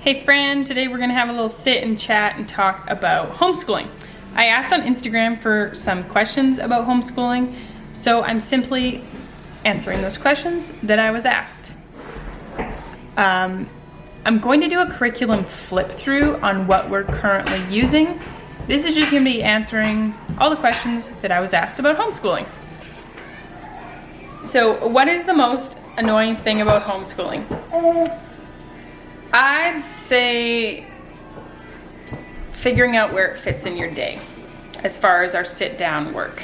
Hey friend, today we're gonna have a little sit and chat and talk about homeschooling. I asked on Instagram for some questions about homeschooling, so I'm simply answering those questions that I was asked. I'm going to do a curriculum flip through on what we're currently using. This is just gonna be answering all the questions that I was asked about homeschooling. So what is the most annoying thing about homeschooling? I'd say figuring out where it fits in your day as far as our sit down work.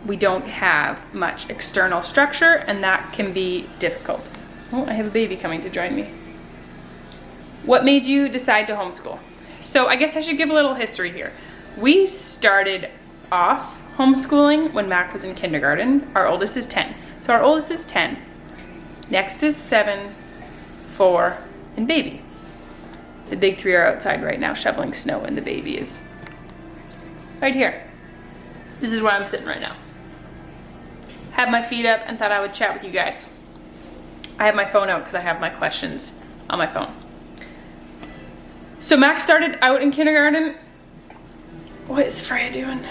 We don't have much external structure and that can be difficult. Oh, I have a baby coming to join me. What made you decide to homeschool? So I guess I should give a little history here. We started off homeschooling when Mac was in kindergarten. Our oldest is 10. So our oldest is 10. Next is 7, 4, and baby. The big three are outside right now shoveling snow and the baby is right here. This is where I'm sitting right now. Have my feet up and thought I would chat with you guys. I have my phone out because I have my questions on my phone. So Max started out in kindergarten. What is Freya doing?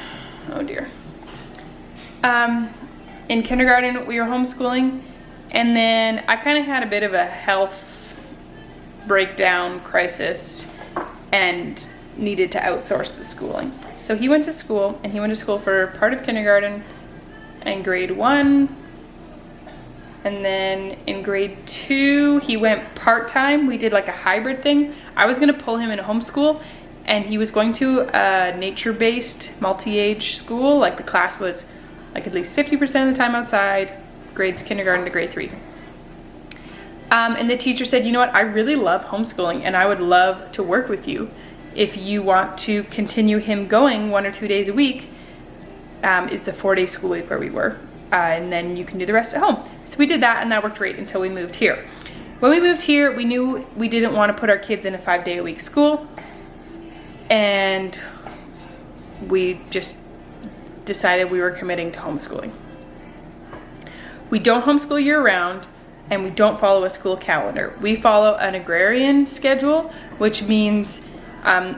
Oh dear. In kindergarten we were homeschooling, and then I kind of had a bit of a health breakdown crisis and needed to outsource the schooling. So he went to school, and he went to school for part of kindergarten and grade 1, and then in grade 2 he went part-time. We did like a hybrid thing. I was gonna pull him in homeschool, and he was going to a nature-based multi-age school. Like the class was like at least 50% of the time outside, grades kindergarten to grade 3. And the teacher said, you know what, I really love homeschooling and I would love to work with you if you want to continue him going 1 or 2 days a week. It's a 4-day school week where we were, and then you can do the rest at home. So we did that, and that worked great until we moved here. When we moved here, we knew we didn't want to put our kids in a 5-day-a-week school, and we just decided we were committing to homeschooling. We don't homeschool year-round, and we don't follow a school calendar. We follow an agrarian schedule, which means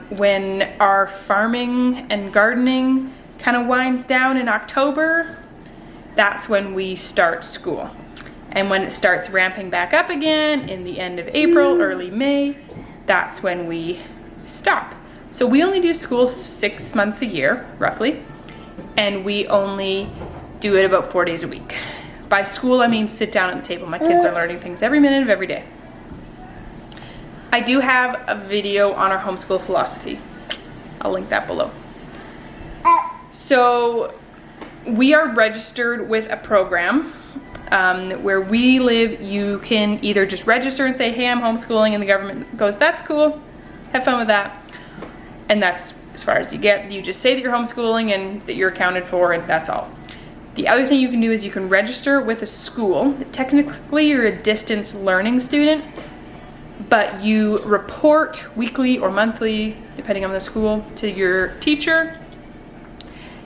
when our farming and gardening kind of winds down in October, that's when we start school. And when it starts ramping back up again in the end of April, early May, that's when we stop. So we only do school 6 months a year, roughly, and we only do it about 4 days a week. By school, I mean sit down at the table. My kids are learning things every minute of every day. I do have a video on our homeschool philosophy. I'll link that below. So we are registered with a program where we live. You can either just register and say, hey, I'm homeschooling, and the government goes, that's cool, have fun with that. And that's as far as you get. You just say that you're homeschooling and that you're accounted for, and that's all. The other thing you can do is you can register with a school. Technically, you're a distance learning student, but you report weekly or monthly, depending on the school, to your teacher.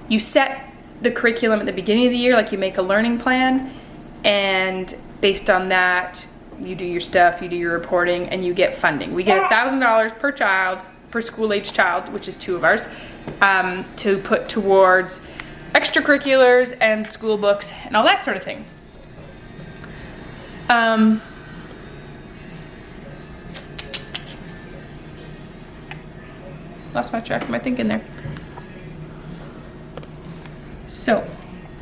You set the curriculum at the beginning of the year, like you make a learning plan, and based on that, you do your stuff, you do your reporting, and you get funding. We get $1,000 per child, per school-age child, which is 2 of ours, to put towards extracurriculars and school books and all that sort of thing. Lost my track of my thinking there. So,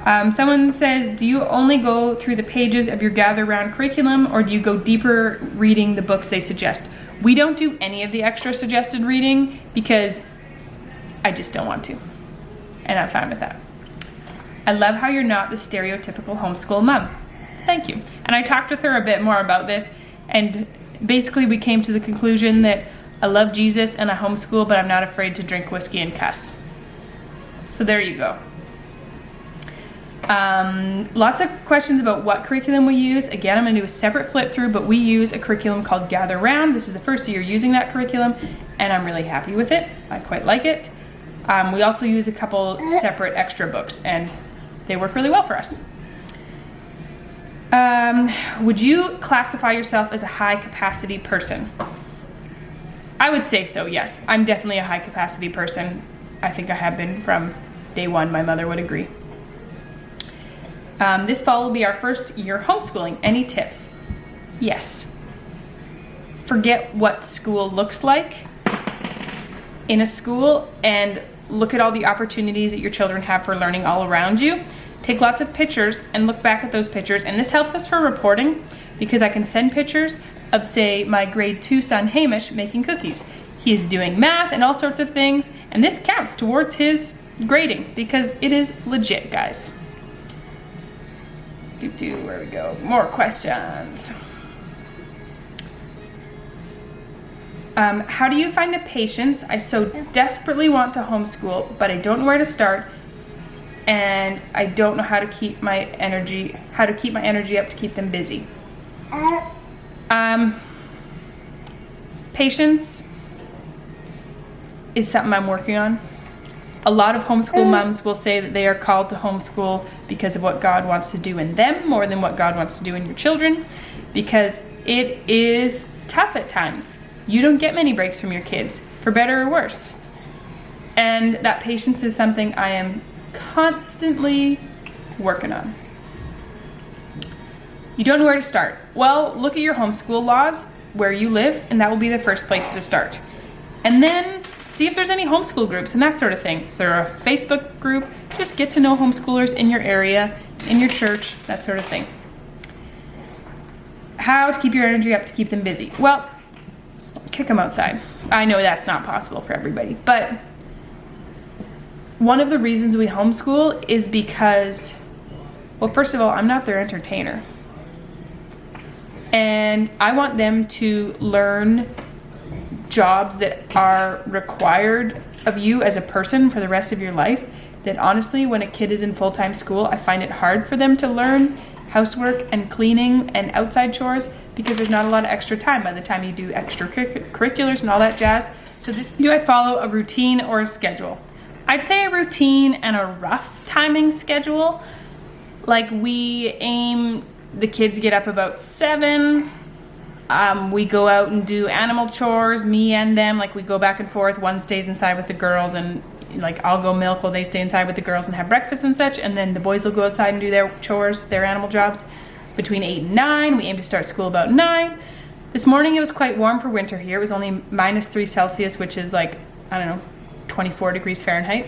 someone says, do you only go through the pages of your gather round curriculum, or do you go deeper reading the books they suggest? We don't do any of the extra suggested reading because I just don't want to, and I'm fine with that. I love how you're not the stereotypical homeschool mom. Thank you. And I talked with her a bit more about this, and basically we came to the conclusion that I love Jesus and I homeschool, but I'm not afraid to drink whiskey and cuss. So there you go. Lots of questions about what curriculum we use. Again, I'm gonna do a separate flip through, but we use a curriculum called Gather Round. This is the first year using that curriculum, and I'm really happy with it. I quite like it. We also use a couple separate extra books, and they work really well for us. Would you classify yourself as a high capacity person? I would say so, yes. I'm definitely a high capacity person. I think I have been from day one. My mother would agree. This fall will be our first year homeschooling. Any tips? Yes. Forget what school looks like in a school and look at all the opportunities that your children have for learning all around you. Take lots of pictures and look back at those pictures. And this helps us for reporting because I can send pictures of, say, my grade 2 son Hamish making cookies. He is doing math and all sorts of things, and this counts towards his grading because it is legit, guys. Where we go? More questions. How do you find the patience? I so desperately want to homeschool, but I don't know where to start, and I don't know how to keep my energy up to keep them busy. Patience is something I'm working on. A lot of homeschool moms will say that they are called to homeschool because of what God wants to do in them more than what God wants to do in your children, because it is tough at times. You don't get many breaks from your kids, for better or worse. And that patience is something I am constantly working on. You don't know where to start. Well, look at your homeschool laws, where you live, and that will be the first place to start. And then see if there's any homeschool groups and that sort of thing. So a Facebook group, just get to know homeschoolers in your area, in your church, that sort of thing. How to keep your energy up to keep them busy? Well, kick them outside. I know that's not possible for everybody, but one of the reasons we homeschool is because, well, first of all, I'm not their entertainer. And I want them to learn jobs that are required of you as a person for the rest of your life. That honestly, when a kid is in full-time school, I find it hard for them to learn housework and cleaning and outside chores because there's not a lot of extra time by the time you do extracurriculars and all that jazz. So do I follow a routine or a schedule? I'd say a routine and a rough timing schedule. Like the kids get up about 7. We go out and do animal chores, me and them. Like we go back and forth. One stays inside with the girls, and like I'll go milk while they stay inside with the girls and have breakfast and such. And then the boys will go outside and do their chores, their animal jobs. Between 8 and 9, we aim to start school about 9. This morning it was quite warm for winter here. It was only -3 Celsius, which is like, I don't know, 24 degrees Fahrenheit.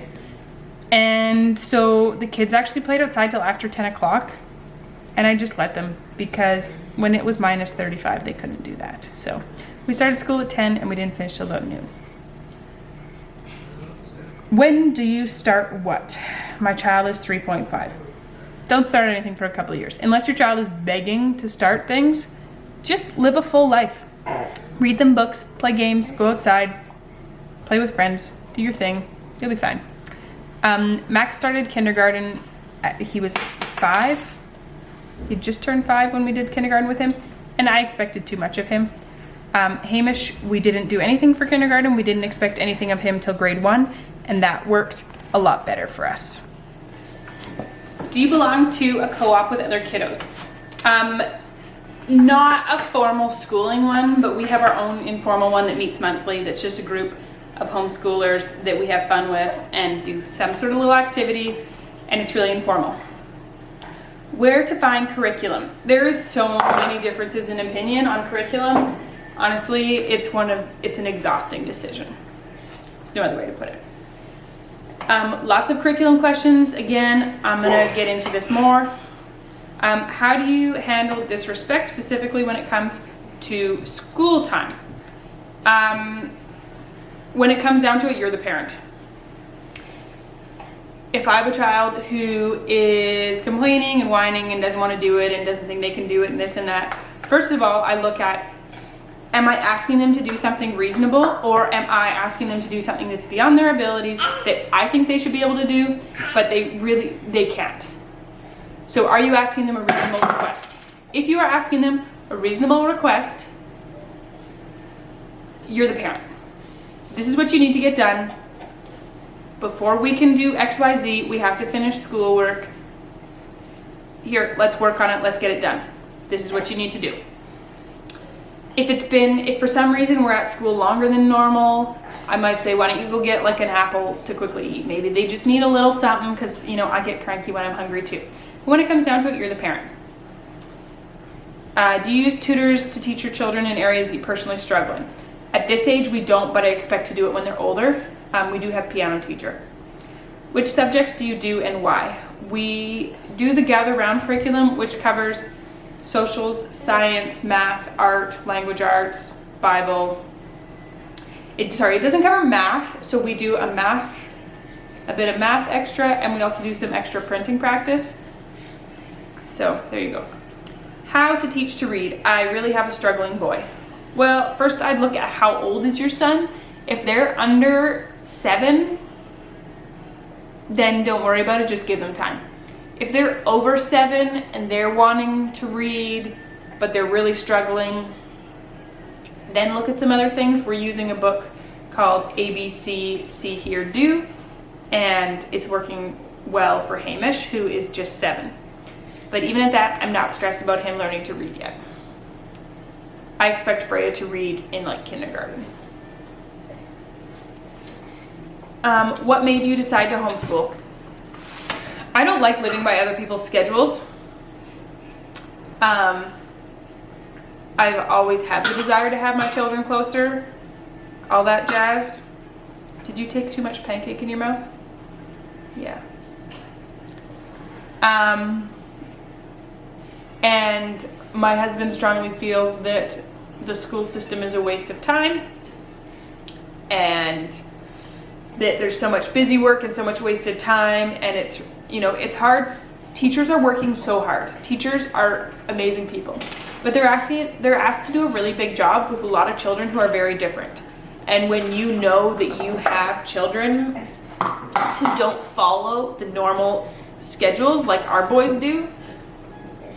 And so the kids actually played outside till after 10 o'clock. And I just let them, because when it was -35, they couldn't do that. So we started school at 10 and we didn't finish till about noon. When do you start what? My child is 3.5. Don't start anything for a couple of years. Unless your child is begging to start things, just live a full life. Read them books, play games, go outside, play with friends, do your thing. You'll be fine. Max started kindergarten, he was 5. He just turned 5 when we did kindergarten with him, and I expected too much of him. Hamish, we didn't do anything for kindergarten. We didn't expect anything of him till grade 1, and that worked a lot better for us. Do you belong to a co-op with other kiddos? Not a formal schooling one, but we have our own informal one that meets monthly. That's just a group of homeschoolers that we have fun with and do some sort of little activity, and it's really informal. Where to find curriculum? There is so many differences in opinion on curriculum. Honestly, it's an exhausting decision. There's no other way to put it. Lots of curriculum questions. Again, I'm gonna get into this more. How do you handle disrespect, specifically when it comes to school time? When it comes down to it, you're the parent. If I have a child who is complaining and whining and doesn't want to do it and doesn't think they can do it and this and that, first of all, I look at, am I asking them to do something reasonable, or am I asking them to do something that's beyond their abilities that I think they should be able to do, but they can't? So are you asking them a reasonable request? If you are asking them a reasonable request, you're the parent. This is what you need to get done. Before we can do XYZ, we have to finish schoolwork. Here, let's work on it, let's get it done. This is what you need to do. If for some reason we're at school longer than normal, I might say, why don't you go get like an apple to quickly eat? Maybe they just need a little something because, I get cranky when I'm hungry too. But when it comes down to it, you're the parent. Do you use tutors to teach your children in areas that you personally struggle in? At this age, we don't, but I expect to do it when they're older. We do have piano teacher. Which subjects do you do and why? We do the Gather Round curriculum, which covers socials, science, math, art, language arts, Bible. It doesn't cover math, so we do a bit of math extra, and we also do some extra printing practice. So there you go. How to teach to read. I really have a struggling boy. Well, first I'd look at how old is your son. If they're under 7, then don't worry about it, just give them time. If they're over 7 and they're wanting to read, but they're really struggling, then look at some other things. We're using a book called ABC See Hear Do, and it's working well for Hamish, who is just 7. But even at that, I'm not stressed about him learning to read yet. I expect Freya to read in like kindergarten. What made you decide to homeschool? I don't like living by other people's schedules. I've always had the desire to have my children closer, all that jazz. Did you take too much pancake in your mouth? Yeah. And my husband strongly feels that the school system is a waste of time and that there's so much busy work and so much wasted time, and it's hard. Teachers are working so hard. Teachers are amazing people, but they're asked to do a really big job with a lot of children who are very different. And when you know that you have children who don't follow the normal schedules like our boys do,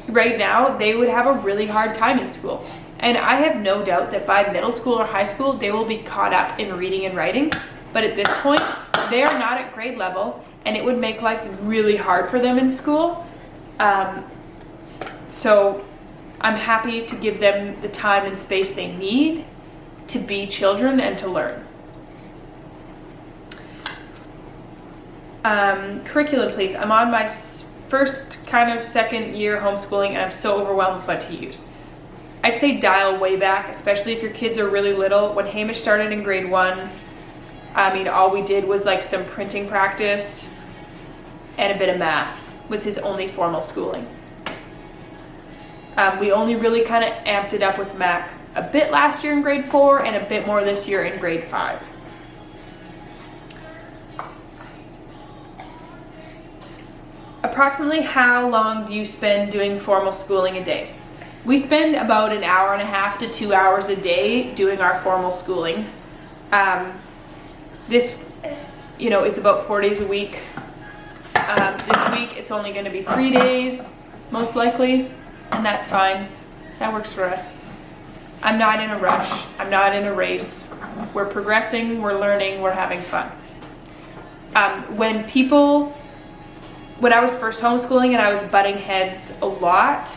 right now they would have a really hard time in school. And I have no doubt that by middle school or high school they will be caught up in reading and writing. But at this point, they are not at grade level, and it would make life really hard for them in school. So I'm happy to give them the time and space they need to be children and to learn. Curriculum, please. I'm on my first kind of second year homeschooling, and I'm so overwhelmed with what to use. I'd say dial way back, especially if your kids are really little. When Hamish started in grade 1, all we did was like some printing practice and a bit of math was his only formal schooling. We only really kind of amped it up with Mac a bit last year in grade 4 and a bit more this year in grade 5. Approximately how long do you spend doing formal schooling a day? We spend about an hour and a half to 2 hours a day doing our formal schooling. This, is about 4 days a week. This week it's only going to be 3 days, most likely, and that's fine. That works for us. I'm not in a rush. I'm not in a race. We're progressing, we're learning, we're having fun. When I was first homeschooling and I was butting heads a lot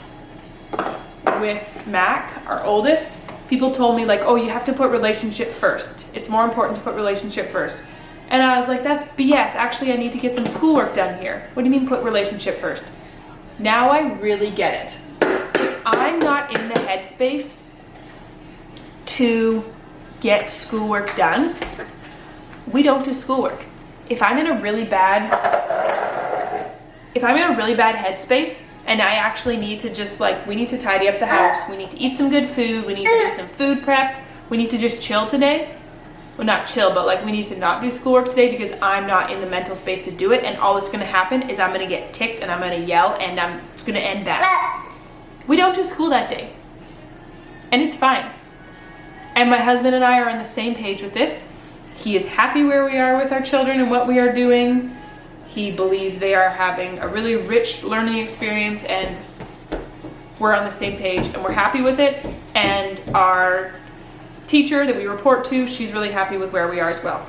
with Mac, our oldest, people told me like, oh, you have to put relationship first. It's more important to put relationship first. And I was like, that's BS. Actually, I need to get some schoolwork done here. What do you mean put relationship first? Now I really get it. If I'm not in the headspace to get schoolwork done, we don't do schoolwork. If I'm in a really bad headspace and I actually need to just we need to tidy up the house, we need to eat some good food, we need to do some food prep, we need to just chill today. Well, not chill, but we need to not do schoolwork today because I'm not in the mental space to do it, and all that's going to happen is I'm going to get ticked and I'm going to yell and it's going to end bad. We don't do school that day. And it's fine. And my husband and I are on the same page with this. He is happy where we are with our children and what we are doing. He believes they are having a really rich learning experience, and we're on the same page and we're happy with it. And our teacher that we report to, she's really happy with where we are as well.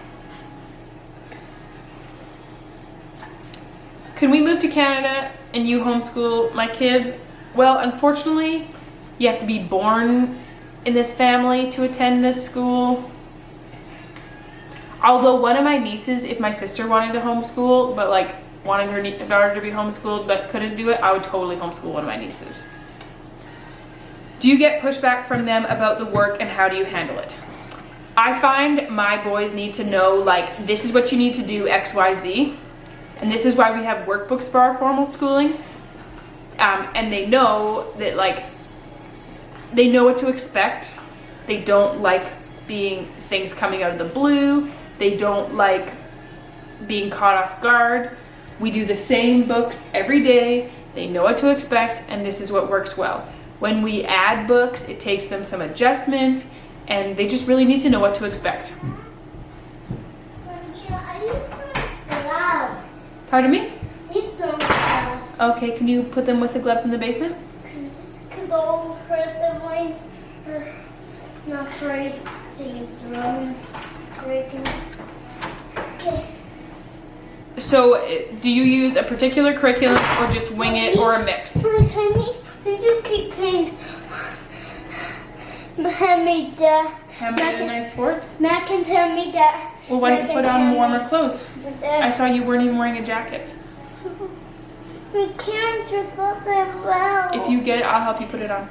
Can we move to Canada and you homeschool my kids? well, unfortunately, you have to be born in this family to attend this school. Although one of my nieces, if my sister wanted to homeschool, but like wanted her daughter to be homeschooled but couldn't do it, I would totally homeschool one of my nieces. Do you get pushback from them about the work, and how do you handle it? I find my boys need to know, like, this is what you need to do, X, Y, Z. And this is why we have workbooks for our formal schooling. And they know that, like, they know what to expect. They don't like things coming out of the blue. They don't like being caught off guard. We do the same books every day. They know what to expect, and this is what works well. When we add books, it takes them some adjustment, and they just really need to know what to expect. Pardon me? Okay, can you put them with the gloves in the basement? Because I'll hurt them when not afraid to run. Okay. So, do you use a particular curriculum, or just wing it, or a mix? Can you keep playing? Hand me that. Hand me a nice fork? Matt can tell me that. Well, why don't you put on warmer clothes? I saw you weren't even wearing a jacket. We can't just look that well. If you get it, I'll help you put it on.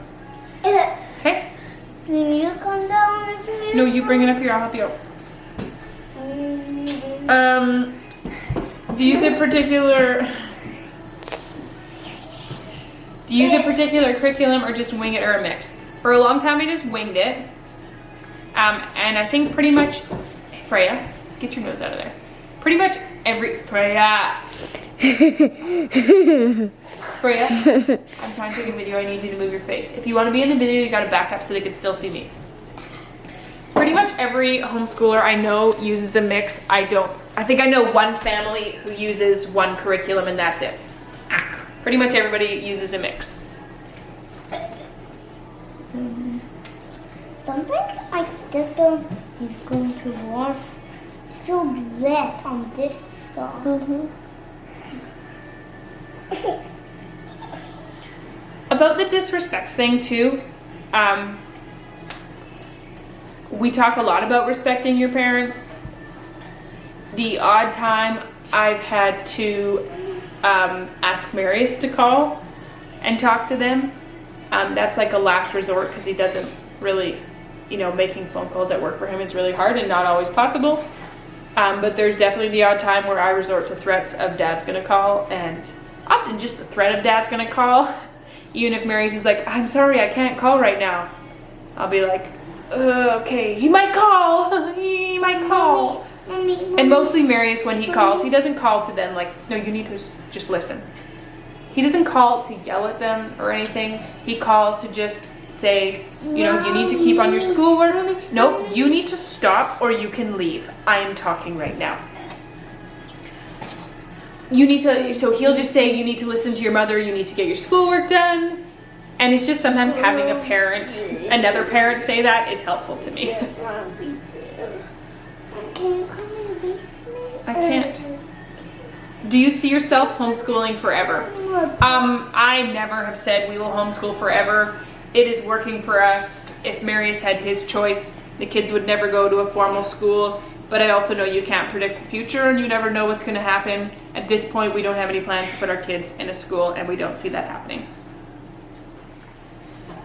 Okay? Can you come down with me? No, you bring it up here, I'll help you out. Do you use a particular curriculum, or just wing it, or a mix? For a long time I just winged it. And I think pretty much, Freya, get your nose out of there. Pretty much Freya, I'm trying to take a video, I need you to move your face. If you want to be in the video, you gotta back up so they can still see me. Pretty much every homeschooler I know uses a mix. I think I know one family who uses one curriculum, and that's it. Pretty much everybody uses a mix. Sometimes I step on is going to wash. I feel wet on this side. About the disrespect thing too, we talk a lot about respecting your parents. The odd time I've had to ask Marius to call and talk to them. That's like a last resort, because he doesn't really, making phone calls at work for him is really hard and not always possible. But there's definitely the odd time where I resort to threats of Dad's gonna call, and often just the threat of Dad's gonna call. Even if Marius is like, I'm sorry, I can't call right now. I'll be like, okay, he might call. He might call. And mostly Marius, when he calls, he doesn't call to then like, no, you need to just listen. He doesn't call to yell at them or anything. He calls to just say, you need to keep on your schoolwork. No, you need to stop or you can leave. I am talking right now. So he'll just say, you need to listen to your mother, you need to get your schoolwork done. And it's just sometimes having another parent say that is helpful to me. Can you come in the basement? I can't. Do you see yourself homeschooling forever? I never have said we will homeschool forever. It is working for us. If Marius had his choice, the kids would never go to a formal school. But I also know you can't predict the future, and you never know what's going to happen. At this point, we don't have any plans to put our kids in a school, and we don't see that happening.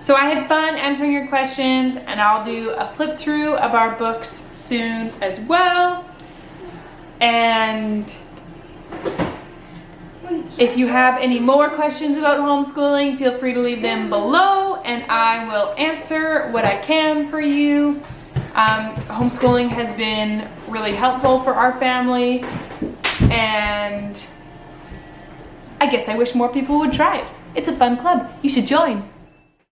So I had fun answering your questions, and I'll do a flip through of our books soon as well. And if you have any more questions about homeschooling, feel free to leave them below, and I will answer what I can for you. Homeschooling has been really helpful for our family, and I guess I wish more people would try it. It's a fun club. You should join.